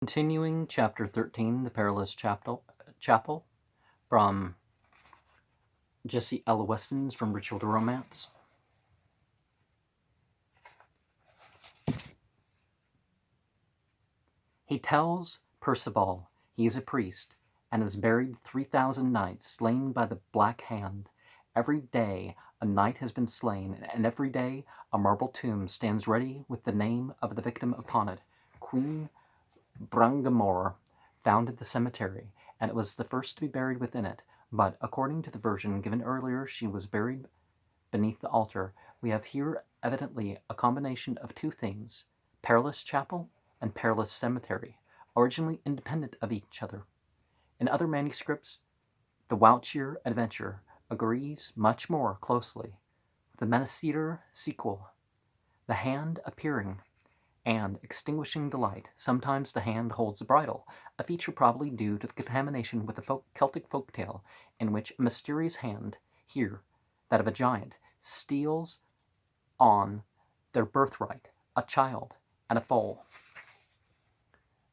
Continuing Chapter 13, The Perilous Chapel, from Jessie Weston's From Ritual to Romance. He tells Percival he is a priest, and has buried 3,000 knights slain by the Black Hand. Every day a knight has been slain, and every day a marble tomb stands ready with the name of the victim upon it. Queen Brangamore founded the cemetery, and it was the first to be buried within it, but according to the version given earlier, she was buried beneath the altar. We have here evidently a combination of two things: Perilous Chapel and Perilous Cemetery, originally independent of each other. In other manuscripts, the Woucher adventure agrees much more closely with the Menaceder sequel, the hand appearing and extinguishing the light. Sometimes the hand holds the bridle, a feature probably due to the contamination with the Celtic folktale in which a mysterious hand, here that of a giant, steals on their birthright, a child and a foal.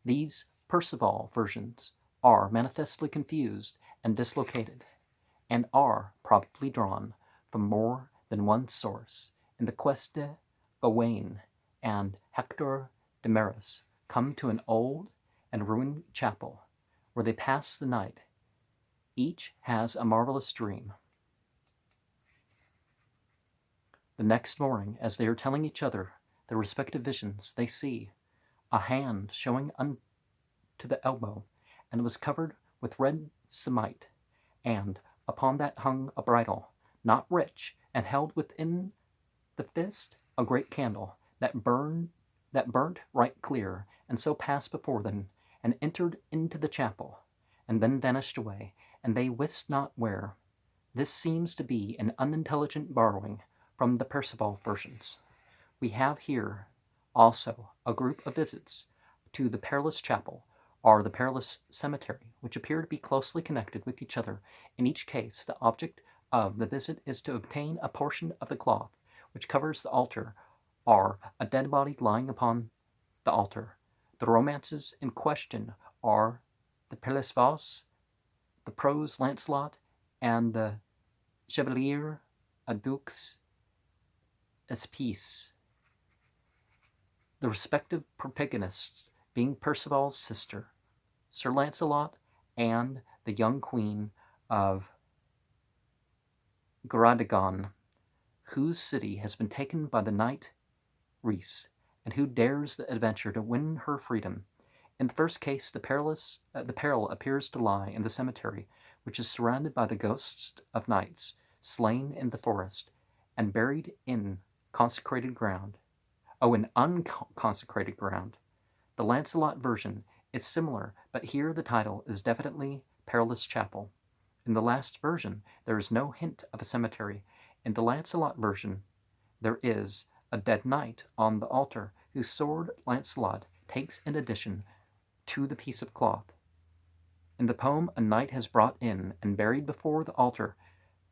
These Percival versions are manifestly confused and dislocated, and are probably drawn from more than one source. In the Quest de Gawain and Hector de Maris come to an old and ruined chapel, where they pass the night. Each has a marvelous dream. The next morning, as they are telling each other their respective visions, they see a hand showing unto the elbow, and was covered with red samite, and upon that hung a bridle, not rich, and held within the fist a great candle that burnt right clear, and so passed before them, and entered into the chapel, and then vanished away, and they wist not where. This seems to be an unintelligent borrowing from the Percival versions. We have here also a group of visits to the Perilous Chapel or the Perilous Cemetery, which appear to be closely connected with each other. In each case, the object of the visit is to obtain a portion of the cloth which covers the altar, or a dead body lying upon the altar. The romances in question are the Perilous Vase, the Prose Lancelot, and the Chevalier à Deux Épées, the respective protagonists being Percival's sister, Sir Lancelot, and the young queen of Gradagon, whose city has been taken by the knight Rhys, and who dares the adventure to win her freedom. In the first case, the peril appears to lie in the cemetery, which is surrounded by the ghosts of knights slain in the forest and buried in consecrated ground. In unconsecrated ground. The Lancelot version is similar, but here the title is definitely Perilous Chapel. In the last version, there is no hint of a cemetery. In the Lancelot version, there is a dead knight on the altar, whose sword Lancelot takes in addition to the piece of cloth. In the poem, a knight has brought in and buried before the altar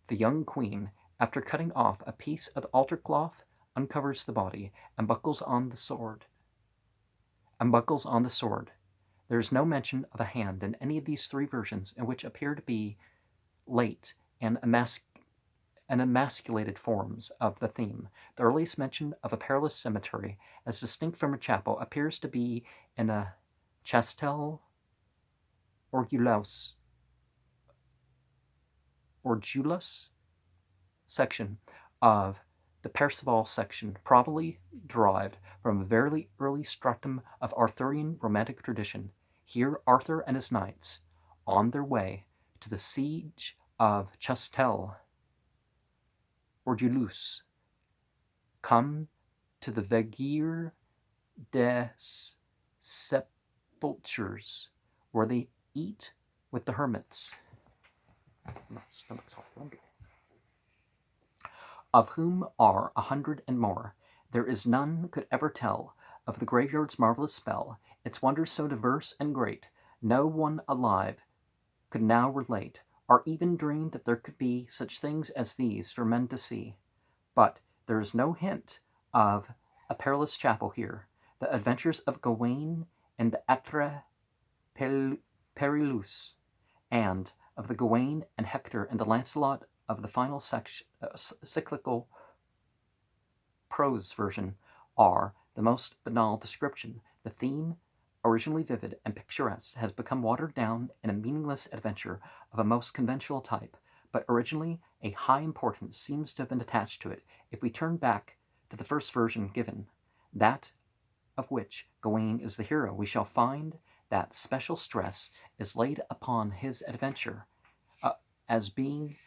the young queen. After cutting off a piece of the altar cloth, uncovers the body and buckles on the sword. There is no mention of a hand in any of these three versions, in which appear to be late and emasculated forms of the theme. The earliest mention of a perilous cemetery, as distinct from a chapel, appears to be in a Chastel Orgulus section of the Percival section, probably derived from a very early stratum of Arthurian romantic tradition. Here Arthur and his knights, on their way to the siege of Chastel Orgulus, come to the Veguer des Sepultures, where they eat with the hermits. My stomach's all lumpy. Of whom are 100 and more. There is none could ever tell of the graveyard's marvelous spell, its wonders so diverse and great, no one alive could now relate, or even dream that there could be such things as these for men to see. But there is no hint of a perilous chapel here. The adventures of Gawain in the XIII Perilous, and of the Gawain and Hector in the Lancelot of the final cyclical prose version, are the most banal description. The theme, originally vivid and picturesque, has become watered down in a meaningless adventure of a most conventional type, but originally a high importance seems to have been attached to it. If we turn back to the first version given, that of which Gawain is the hero, we shall find that special stress is laid upon his adventure as being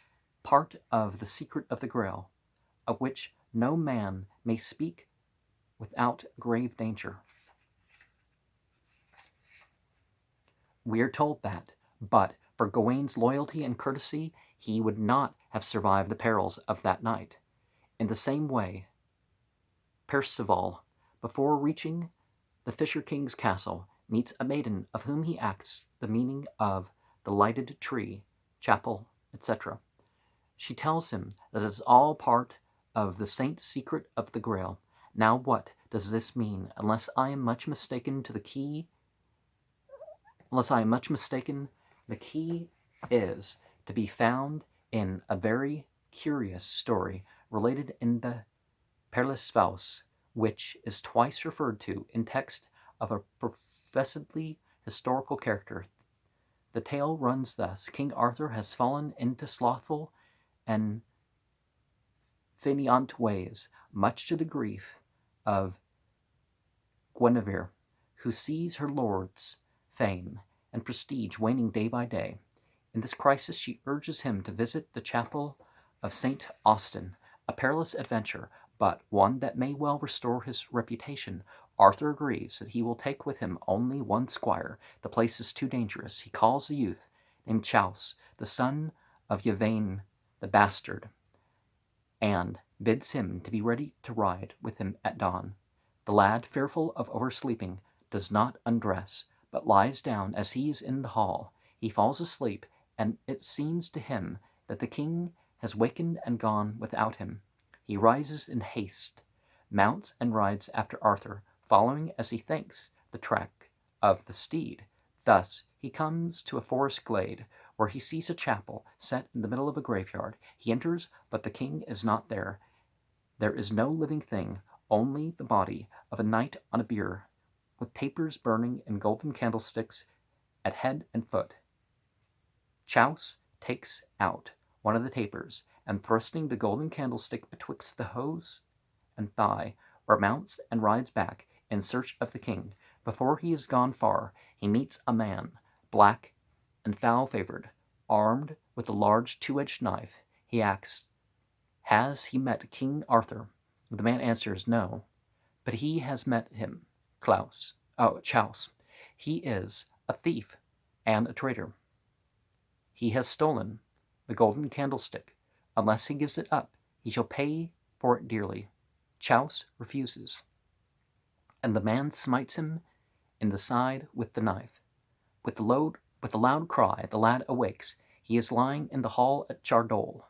part of the secret of the Grail, of which no man may speak without grave danger. We are told that, but for Gawain's loyalty and courtesy, he would not have survived the perils of that night. In the same way, Percival, before reaching the Fisher King's castle, meets a maiden of whom he asks the meaning of the lighted tree, chapel, etc. She tells him that it is all part of the saint's secret of the Grail. Now what does this mean? Unless I am much mistaken, the key is to be found in a very curious story related in the Perilous, which is twice referred to in text of a professedly historical character. The tale runs thus: King Arthur has fallen into slothful and fainéant ways, much to the grief of Guinevere, who sees her lord's fame and prestige waning day by day. In this crisis she urges him to visit the chapel of St. Austin, a perilous adventure, but one that may well restore his reputation. Arthur agrees that he will take with him only one squire. The place is too dangerous. He calls a youth named Chaus, the son of Yvain the bastard, and bids him to be ready to ride with him at dawn. The lad, fearful of oversleeping, does not undress, but lies down. As he is in the hall, he falls asleep, and it seems to him that the king has wakened and gone without him. He rises in haste, mounts and rides after Arthur, following, as he thinks, the track of the steed. Thus he comes to a forest glade, where he sees a chapel set in the middle of a graveyard. He enters, but the king is not there. There is no living thing, only the body of a knight on a bier, with tapers burning in golden candlesticks at head and foot. Chaus takes out one of the tapers, and thrusting the golden candlestick betwixt the hose and thigh, remounts and rides back in search of the king. Before he has gone far, he meets a man, black and foul-favored, armed with a large two-edged knife. He asks, has he met King Arthur? The man answers, no, but he has met him, Chaus. He is a thief and a traitor. He has stolen the golden candlestick. Unless he gives it up, he shall pay for it dearly. Chaus refuses, and the man smites him in the side with the knife. With a loud cry, the lad awakes. He is lying in the hall at Chardoil,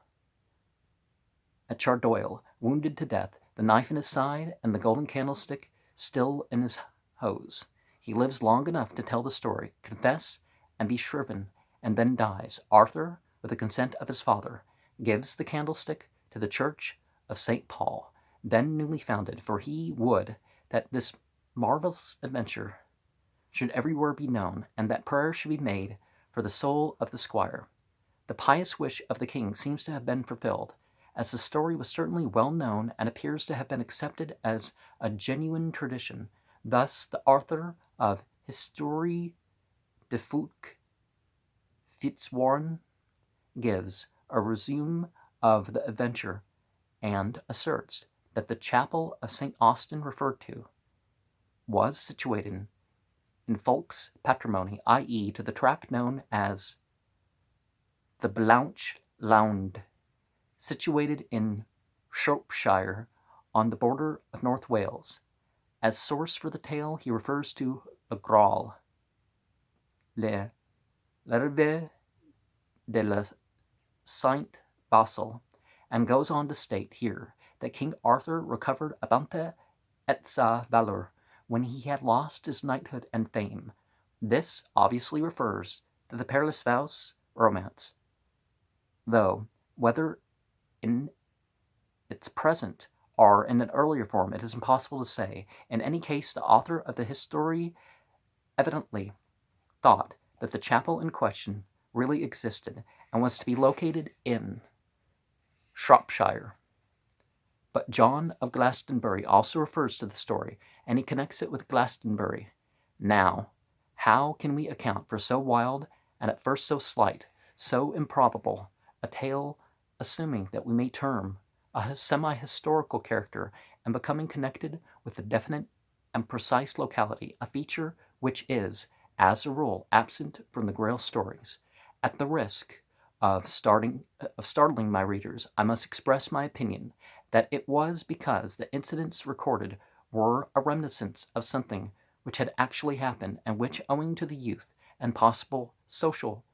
wounded to death, the knife in his side and the golden candlestick still in his hose. He lives long enough to tell the story, confess, and be shriven, and then dies. Arthur, with the consent of his father, gives the candlestick to the church of St. Paul, then newly founded, for he would that this marvelous adventure should everywhere be known, and that prayer should be made for the soul of the squire. The pious wish of the king seems to have been fulfilled, as the story was certainly well known and appears to have been accepted as a genuine tradition. Thus the author of Histoire de Fulk Fitzwarren gives a resume of the adventure and asserts that the chapel of St. Austin referred to was situated in Fulk's patrimony, i.e. to the tract known as the Blanche Lound, situated in Shropshire on the border of North Wales. As source for the tale, he refers to a Graal, Le Rêve de la Saint Basil, and goes on to state here that King Arthur recovered Abante et sa valeur, when he had lost his knighthood and fame. This obviously refers to the Perilous romance, though whether in its present or in an earlier form it is impossible to say. In any case, the author of the history evidently thought that the chapel in question really existed and was to be located in Shropshire. But John of Glastonbury also refers to the story, and he connects it with Glastonbury. Now, how can we account for so wild and at first so slight, so improbable a tale, assuming that we may term a semi-historical character and becoming connected with the definite and precise locality, a feature which is, as a rule, absent from the Grail stories? At the risk of startling my readers, I must express my opinion that it was because the incidents recorded were a reminiscence of something which had actually happened, and which, owing to the youth and possible social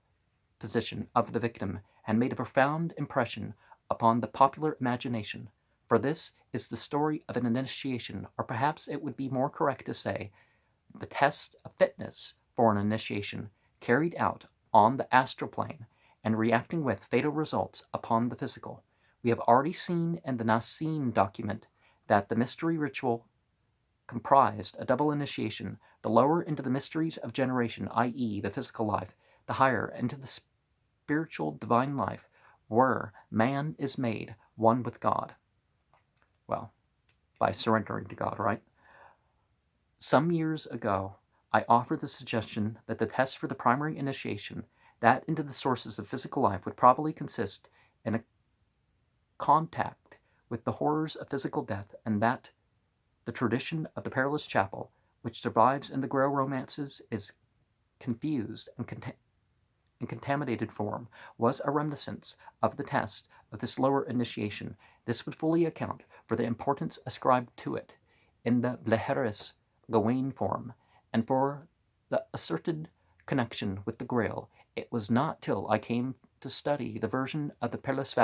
position of the victim, had made a profound impression upon the popular imagination. For this is the story of an initiation, or perhaps it would be more correct to say, the test of fitness for an initiation, carried out on the astral plane and reacting with fatal results upon the physical. We have already seen in the Nicene document that the mystery ritual comprised a double initiation, the lower into the mysteries of generation, i.e., the physical life, the higher into the spiritual divine life, where man is made one with God. Well, by surrendering to God, right? Some years ago, I offered the suggestion that the test for the primary initiation, that into the sources of physical life, would probably consist in a contact with the horrors of physical death, and that the tradition of the Perilous Chapel, which survives in the Grail romances, is confused and in contaminated form, was a reminiscence of the test of this lower initiation. This would fully account for the importance ascribed to it in the Bleheris Gawain form, and for the asserted connection with the Grail. It was not till I came to study the version of the Perilous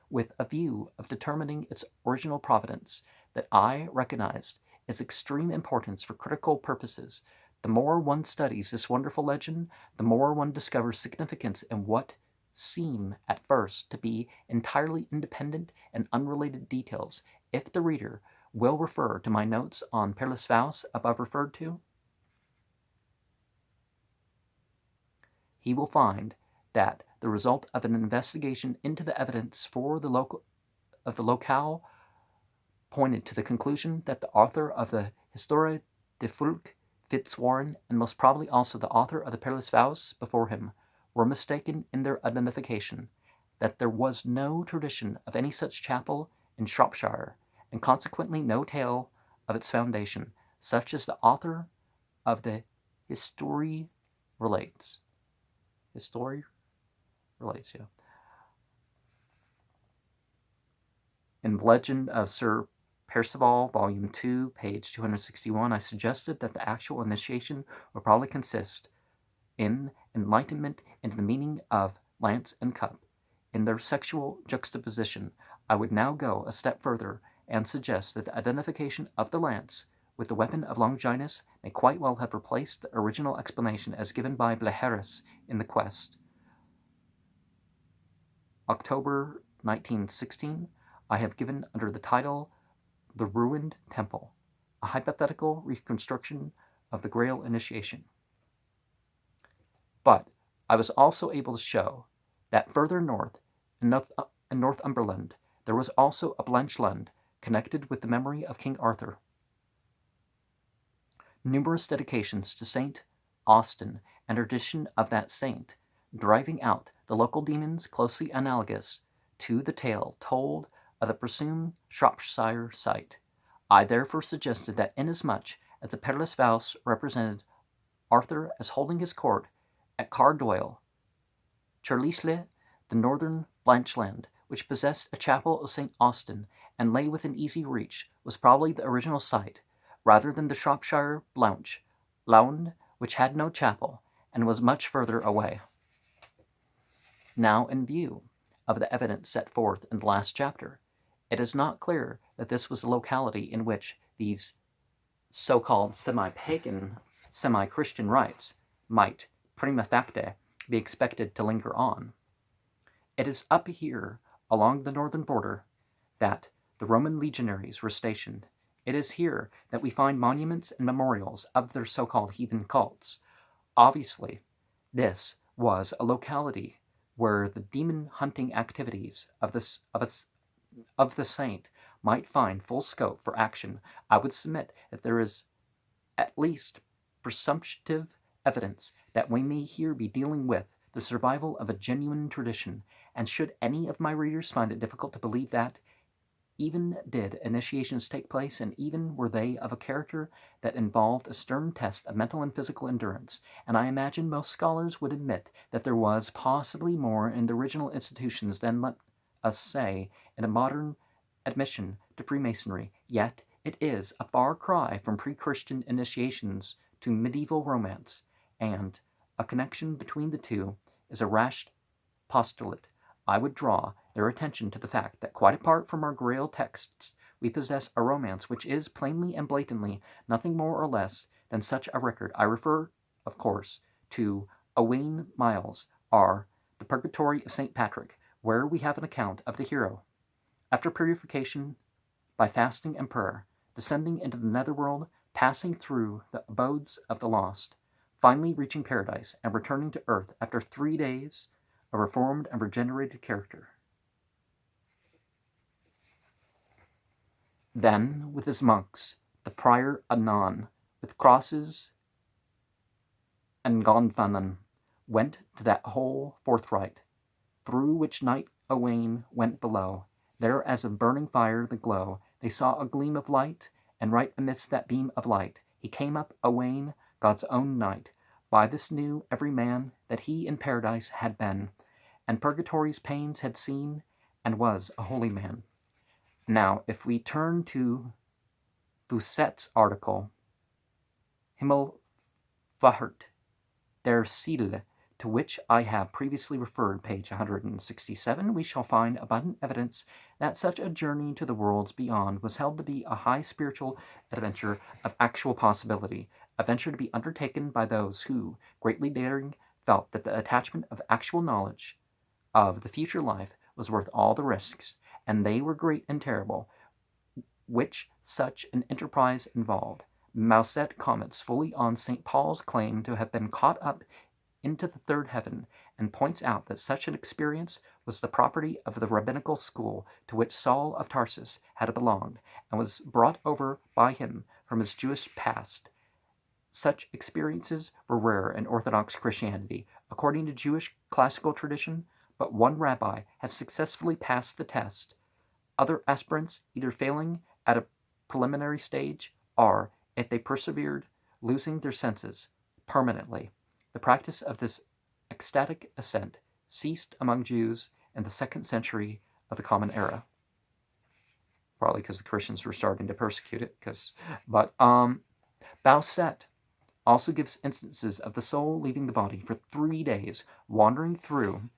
with a view of determining its original providence that I recognized its extreme importance for critical purposes. The more one studies this wonderful legend, the more one discovers significance in what seem at first to be entirely independent and unrelated details. If the reader will refer to my notes on Perilous above referred to, he will find that the result of an investigation into the evidence for the locale pointed to the conclusion that the author of the Histoire de Fulk, Fitzwarren, and most probably also the author of the Perilous Vows before him, were mistaken in their identification, that there was no tradition of any such chapel in Shropshire, and consequently no tale of its foundation, such as the author of the History relates. History relates, yeah. In the Legend of Sir Percival, Volume 2, page 261, I suggested that the actual initiation would probably consist in enlightenment into the meaning of lance and cup. In their sexual juxtaposition, I would now go a step further and suggest that the identification of the lance with the weapon of Longinus may quite well have replaced the original explanation as given by Bleheris in The Quest. October 1916, I have given under the title The Ruined Temple, a hypothetical reconstruction of the Grail initiation. But I was also able to show that further north, in Northumberland, there was also a Blanchland connected with the memory of King Arthur. Numerous dedications to Saint Austin and tradition of that saint, driving out the local demons closely analogous to the tale told of the presumed Shropshire site. I therefore suggested that inasmuch as the Perilous Vows represented Arthur as holding his court at Cardoyle, Cherlisle, the northern Blanchland, which possessed a chapel of St. Austin and lay within easy reach, was probably the original site, rather than the Shropshire Blanch, Lound, which had no chapel and was much further away. Now, in view of the evidence set forth in the last chapter, it is not clear that this was the locality in which these so-called semi-pagan, semi-Christian rites might, prima facie, be expected to linger on. It is up here, along the northern border, that the Roman legionaries were stationed. It is here that we find monuments and memorials of their so-called heathen cults. Obviously, this was a locality where the demon-hunting activities of the saint might find full scope for action. I would submit that there is at least presumptive evidence that we may here be dealing with the survival of a genuine tradition, and should any of my readers find it difficult to believe that, even did initiations take place, and even were they of a character that involved a stern test of mental and physical endurance, and I imagine most scholars would admit that there was possibly more in the original institutions than, let us say, in a modern admission to Freemasonry, yet it is a far cry from pre-Christian initiations to medieval romance, and a connection between the two is a rash postulate. I would draw their attention to the fact that, quite apart from our Grail texts, we possess a romance which is plainly and blatantly nothing more or less than such a record. I refer, of course, to Owain Miles' The Purgatory of St. Patrick, where we have an account of the hero, after purification by fasting and prayer, descending into the netherworld, passing through the abodes of the lost, finally reaching paradise, and returning to earth after 3 days, a reformed and regenerated character. Then, with his monks, the prior Adnan, with crosses and Gonfanon, went to that hole forthright, through which Knight Owain went below. There, as of burning fire the glow, they saw a gleam of light, and right amidst that beam of light he came up, Owain, God's own knight. By this knew every man that he in paradise had been, and purgatory's pains had seen, and was a holy man. Now, if we turn to Bousset's article, Himmelfahrt der Seele, to which I have previously referred, page 167, we shall find abundant evidence that such a journey to the worlds beyond was held to be a high spiritual adventure of actual possibility, a venture to be undertaken by those who, greatly daring, felt that the attachment of actual knowledge of the future life was worth all the risks, and they were great and terrible, which such an enterprise involved. Mousset comments fully on St. Paul's claim to have been caught up into the third heaven, and points out that such an experience was the property of the rabbinical school to which Saul of Tarsus had belonged, and was brought over by him from his Jewish past. Such experiences were rare in Orthodox Christianity. According to Jewish classical tradition, but one rabbi had successfully passed the test, other aspirants either failing at a preliminary stage, or, if they persevered, losing their senses permanently. The practice of this ecstatic ascent ceased among Jews in the 2nd century of the Common Era. Probably because the Christians were starting to persecute it. Bousset also gives instances of the soul leaving the body for 3 days, wandering through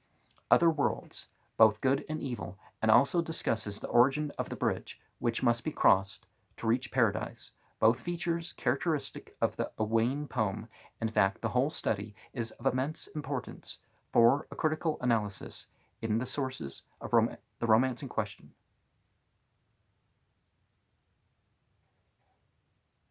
other worlds, both good and evil, and also discusses the origin of the bridge which must be crossed to reach paradise, both features characteristic of the Owain poem. In fact, the whole study is of immense importance for a critical analysis in the sources of the romance in question.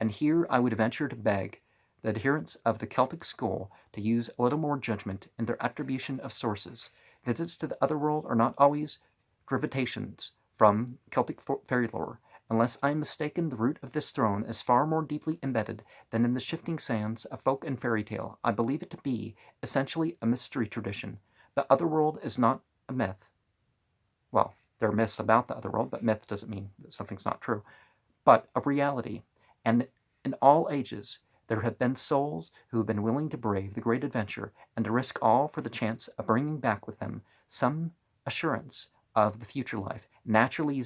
And here I would venture to beg the adherents of the Celtic school to use a little more judgment in their attribution of sources. Visits to the otherworld are not always derivations from Celtic fairy lore. Unless I am mistaken, the root of this throne is far more deeply embedded than in the shifting sands of folk and fairy tale. I believe it to be essentially a mystery tradition. The otherworld is not a myth. Well, there are myths about the otherworld, but myth doesn't mean that something's not true. But a reality. And in all ages, there have been souls who have been willing to brave the great adventure and to risk all for the chance of bringing back with them some assurance of the future life. Naturally,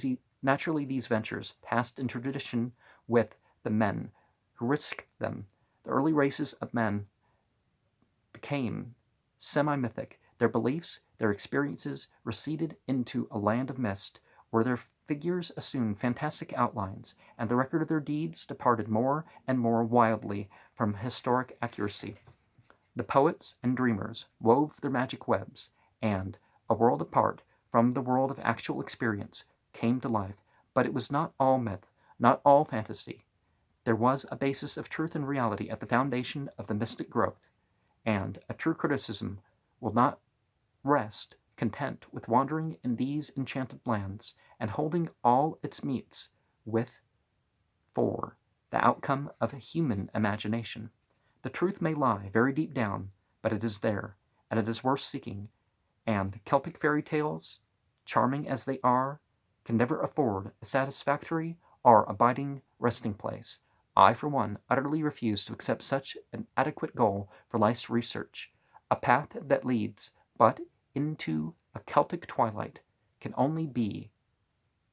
these ventures passed in tradition with the men who risked them. The early races of men became semi-mythic. Their beliefs, their experiences receded into a land of mist, where their figures assumed fantastic outlines, and the record of their deeds departed more and more wildly from historic accuracy. The poets and dreamers wove their magic webs, and, a world apart from the world of actual experience, came to life. But it was not all myth, not all fantasy. There was a basis of truth and reality at the foundation of the mystic growth, and a true criticism will not rest content with wandering in these enchanted lands and holding all its meats with for the outcome of a human imagination. The truth may lie very deep down, but it is there, and it is worth seeking, and Celtic fairy tales, charming as they are, can never afford a satisfactory or abiding resting place. I, for one, utterly refuse to accept such an adequate goal for life's research. A path that leads but into a Celtic twilight can only be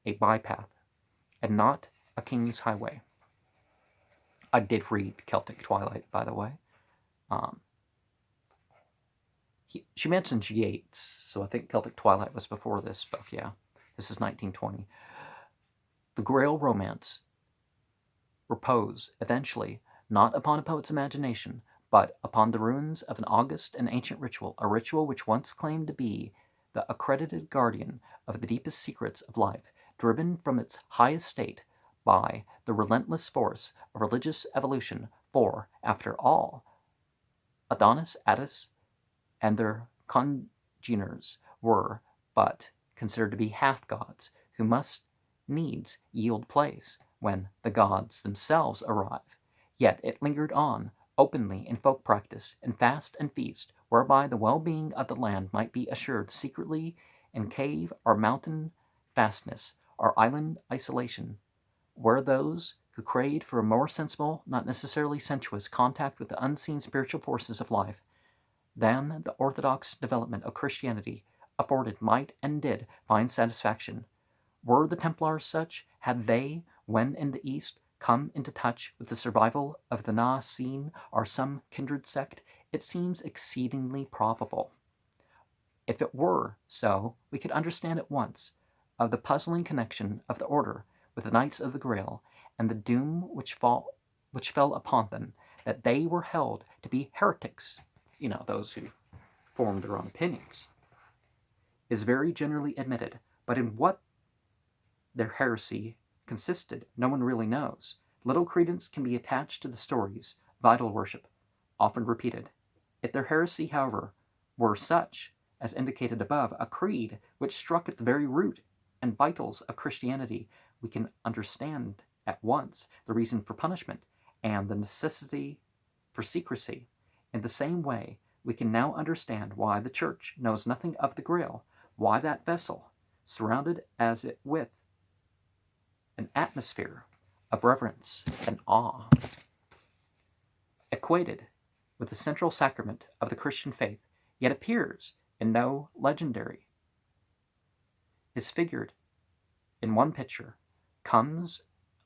a bypath, and not a king's highway. I did read Celtic Twilight, by the way. She mentions Yeats, so I think Celtic Twilight was before this book, yeah. This is 1920. The Grail romance repose, eventually, not upon a poet's imagination, but upon the ruins of an august and ancient ritual, a ritual which once claimed to be the accredited guardian of the deepest secrets of life, driven from its highest state by the relentless force of religious evolution, for, after all, Adonis, Attis, and their congeners were but considered to be half-gods, who must needs yield place when the gods themselves arrive. Yet it lingered on, openly in folk practice, in fast and feast, whereby the well-being of the land might be assured secretly in cave or mountain fastness, or island isolation, where those who craved for a more sensible, not necessarily sensuous, contact with the unseen spiritual forces of life than the orthodox development of Christianity afforded might and did find satisfaction. Were the Templars such? Had they, when in the East, come into touch with the survival of the Nicene or some kindred sect? It seems exceedingly probable. If it were so, we could understand at once of the puzzling connection of the order with the Knights of the Grail, and the doom which fell upon them, that they were held to be heretics, those who formed their own opinions, is very generally admitted, but in what their heresy consisted, no one really knows. Little credence can be attached to the stories of idol worship, often repeated. If their heresy, however, were such, as indicated above, a creed which struck at the very root and vitals of Christianity, we can understand at once the reason for punishment and the necessity for secrecy. In the same way, we can now understand why the Church knows nothing of the Grail, why that vessel, surrounded as it with an atmosphere of reverence and awe, equated with the central sacrament of the Christian faith, yet appears in no legendary, is figured in one picture, comes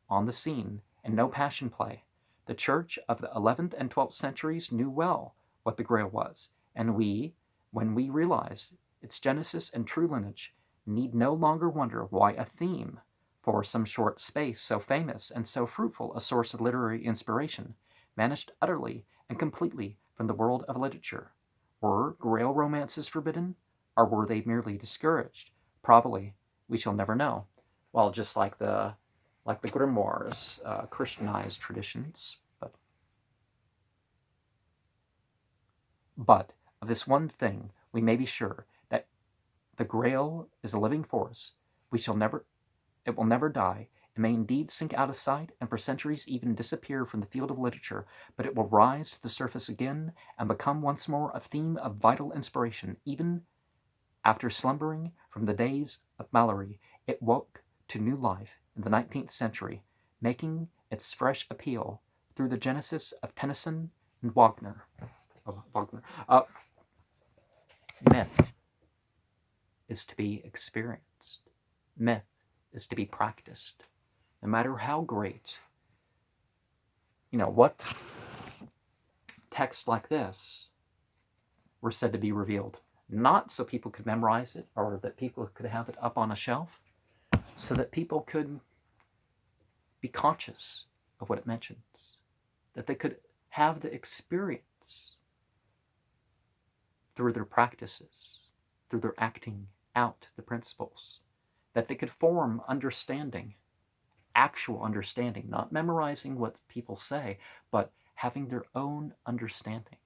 on the scene in no passion play. The Church of the 11th and 12th centuries knew well what the Grail was, and we, when we realize its genesis and true lineage, need no longer wonder why a theme, for some short space so famous and so fruitful a source of literary inspiration, vanished utterly and completely from the world of literature. Were Grail romances forbidden, or were they merely discouraged? Probably we shall never know. Well, just like the grimoires, Christianized traditions, but of this one thing we may be sure, that the Grail is a living force. It will never die. It may indeed sink out of sight, and for centuries even disappear from the field of literature, but it will rise to the surface again, and become once more a theme of vital inspiration. Even after slumbering from the days of Malory, it woke to new life in the 19th century, making its fresh appeal through the genesis of Tennyson and Wagner. Myth is to be experienced. Myth is to be practiced. No matter how great, what texts like this were said to be revealed. Not so people could memorize it or that people could have it up on a shelf, so that people could be conscious of what it mentions, that they could have the experience through their practices, through their acting out the principles, that they could form understanding, actual understanding, not memorizing what people say, but having their own understanding.